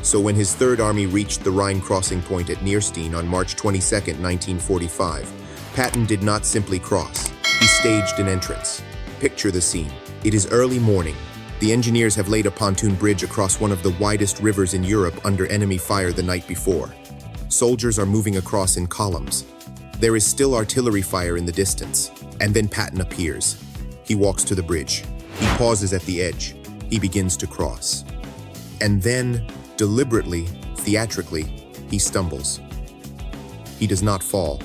So when his Third Army reached the Rhine crossing point at Nierstein on March 22, 1945, Patton did not simply cross. He staged an entrance. Picture the scene. It is early morning. The engineers have laid a pontoon bridge across one of the widest rivers in Europe under enemy fire the night before. Soldiers are moving across in columns. There is still artillery fire in the distance. And then Patton appears. He walks to the bridge. He pauses at the edge. He begins to cross. And then, deliberately, theatrically, he stumbles. He does not fall.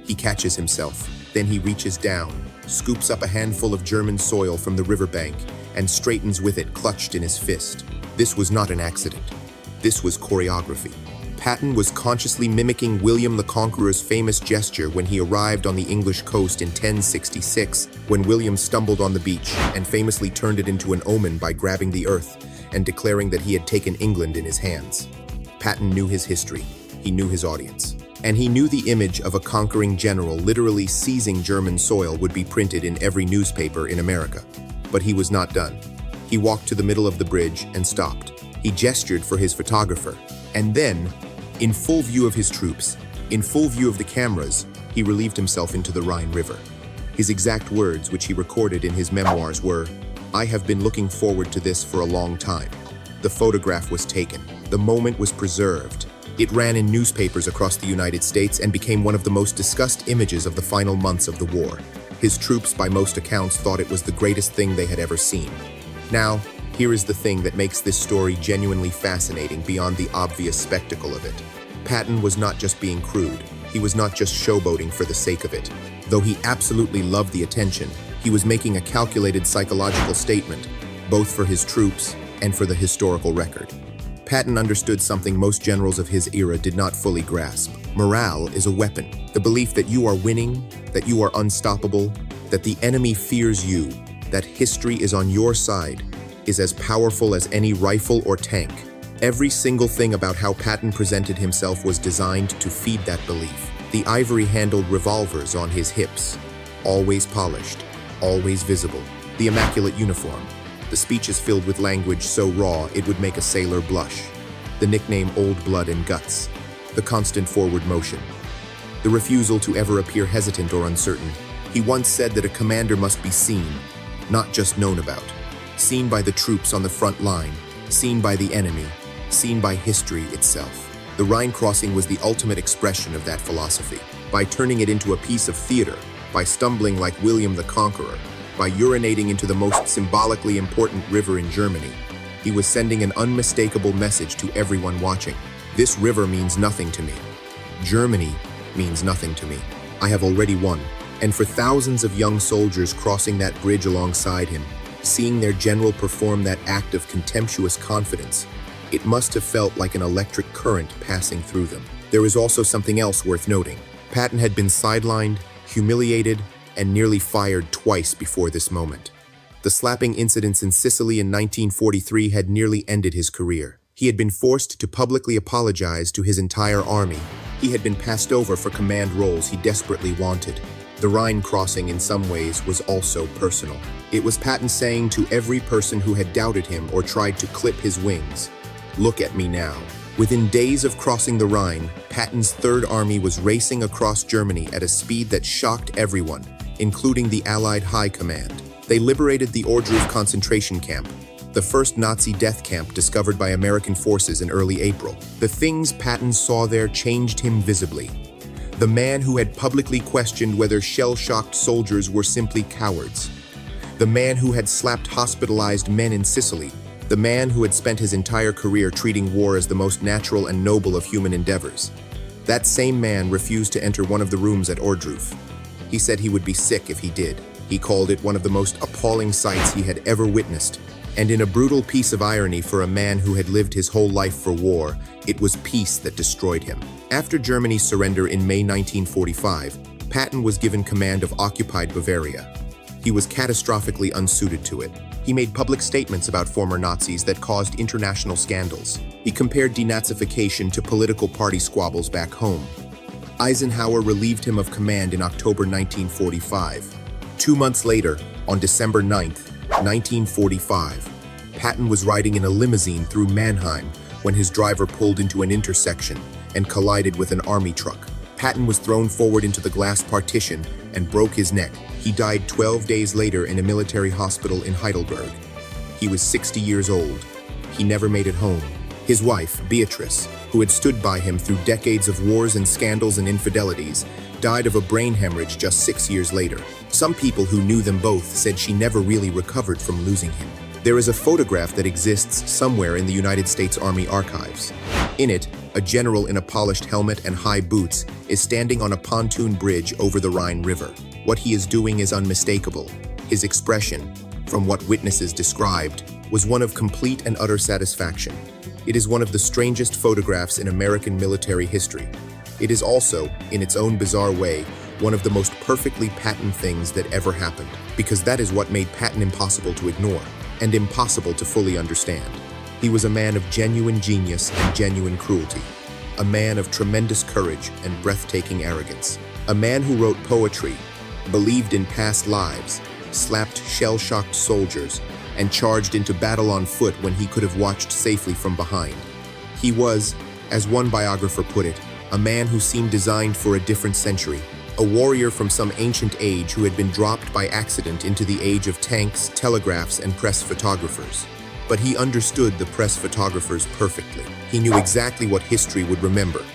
He catches himself. Then he reaches down, scoops up a handful of German soil from the riverbank, and straightens with it clutched in his fist. This was not an accident. This was choreography. Patton was consciously mimicking William the Conqueror's famous gesture when he arrived on the English coast in 1066, when William stumbled on the beach and famously turned it into an omen by grabbing the earth and declaring that he had taken England in his hands. Patton knew his history. He knew his audience. And he knew the image of a conquering general literally seizing German soil would be printed in every newspaper in America. But he was not done. He walked to the middle of the bridge and stopped. He gestured for his photographer. And then, in full view of his troops, in full view of the cameras, he relieved himself into the Rhine River. His exact words, which he recorded in his memoirs, were, "I have been looking forward to this for a long time." The photograph was taken. The moment was preserved. It ran in newspapers across the United States and became one of the most discussed images of the final months of the war. His troops, by most accounts, thought it was the greatest thing they had ever seen. Now, here is the thing that makes this story genuinely fascinating beyond the obvious spectacle of it. Patton was not just being crude. He was not just showboating for the sake of it. Though he absolutely loved the attention, he was making a calculated psychological statement, both for his troops and for the historical record. Patton understood something most generals of his era did not fully grasp. Morale is a weapon. The belief that you are winning, that you are unstoppable, that the enemy fears you, that history is on your side, is as powerful as any rifle or tank. Every single thing about how Patton presented himself was designed to feed that belief. The ivory-handled revolvers on his hips, always polished, always visible. The immaculate uniform. The speeches filled with language so raw it would make a sailor blush. The nickname Old Blood and Guts. The constant forward motion. The refusal to ever appear hesitant or uncertain. He once said that a commander must be seen, not just known about. Seen by the troops on the front line, seen by the enemy, seen by history itself. The Rhine crossing was the ultimate expression of that philosophy. By turning it into a piece of theater, by stumbling like William the Conqueror, by urinating into the most symbolically important river in Germany, he was sending an unmistakable message to everyone watching. This river means nothing to me. Germany means nothing to me. I have already won. And for thousands of young soldiers crossing that bridge alongside him, seeing their general perform that act of contemptuous confidence, it must have felt like an electric current passing through them. There is also something else worth noting. Patton had been sidelined, humiliated, and nearly fired twice before this moment. The slapping incidents in Sicily in 1943 had nearly ended his career. He had been forced to publicly apologize to his entire army. He had been passed over for command roles he desperately wanted. The Rhine crossing in some ways was also personal. It was Patton saying to every person who had doubted him or tried to clip his wings, "Look at me now." Within days of crossing the Rhine, Patton's Third Army was racing across Germany at a speed that shocked everyone, including the Allied High Command. They liberated the Ohrdruf concentration camp, the first Nazi death camp discovered by American forces in early April. The things Patton saw there changed him visibly. The man who had publicly questioned whether shell-shocked soldiers were simply cowards. The man who had slapped hospitalized men in Sicily. The man who had spent his entire career treating war as the most natural and noble of human endeavors. That same man refused to enter one of the rooms at Ohrdruf. He said he would be sick if he did. He called it one of the most appalling sights he had ever witnessed. And in a brutal piece of irony for a man who had lived his whole life for war, it was peace that destroyed him. After Germany's surrender in May 1945, Patton was given command of occupied Bavaria. He was catastrophically unsuited to it. He made public statements about former Nazis that caused international scandals. He compared denazification to political party squabbles back home. Eisenhower relieved him of command in October 1945. 2 months later, on December 9, 1945, Patton was riding in a limousine through Mannheim when his driver pulled into an intersection and collided with an army truck. Patton was thrown forward into the glass partition and broke his neck. He died 12 days later in a military hospital in Heidelberg. He was 60 years old. He never made it home. His wife, Beatrice, who had stood by him through decades of wars and scandals and infidelities, died of a brain hemorrhage just 6 years later. Some people who knew them both said she never really recovered from losing him. There is a photograph that exists somewhere in the United States Army archives. In it, a general in a polished helmet and high boots is standing on a pontoon bridge over the Rhine River. What he is doing is unmistakable. His expression, from what witnesses described, was one of complete and utter satisfaction. It is one of the strangest photographs in American military history. It is also, in its own bizarre way, one of the most perfectly Patton things that ever happened, because that is what made Patton impossible to ignore and impossible to fully understand. He was a man of genuine genius and genuine cruelty, a man of tremendous courage and breathtaking arrogance, a man who wrote poetry, believed in past lives, slapped shell-shocked soldiers, and charged into battle on foot when he could have watched safely from behind. He was, as one biographer put it, a man who seemed designed for a different century, a warrior from some ancient age who had been dropped by accident into the age of tanks, telegraphs, and press photographers. But he understood the press photographers perfectly. He knew exactly what history would remember,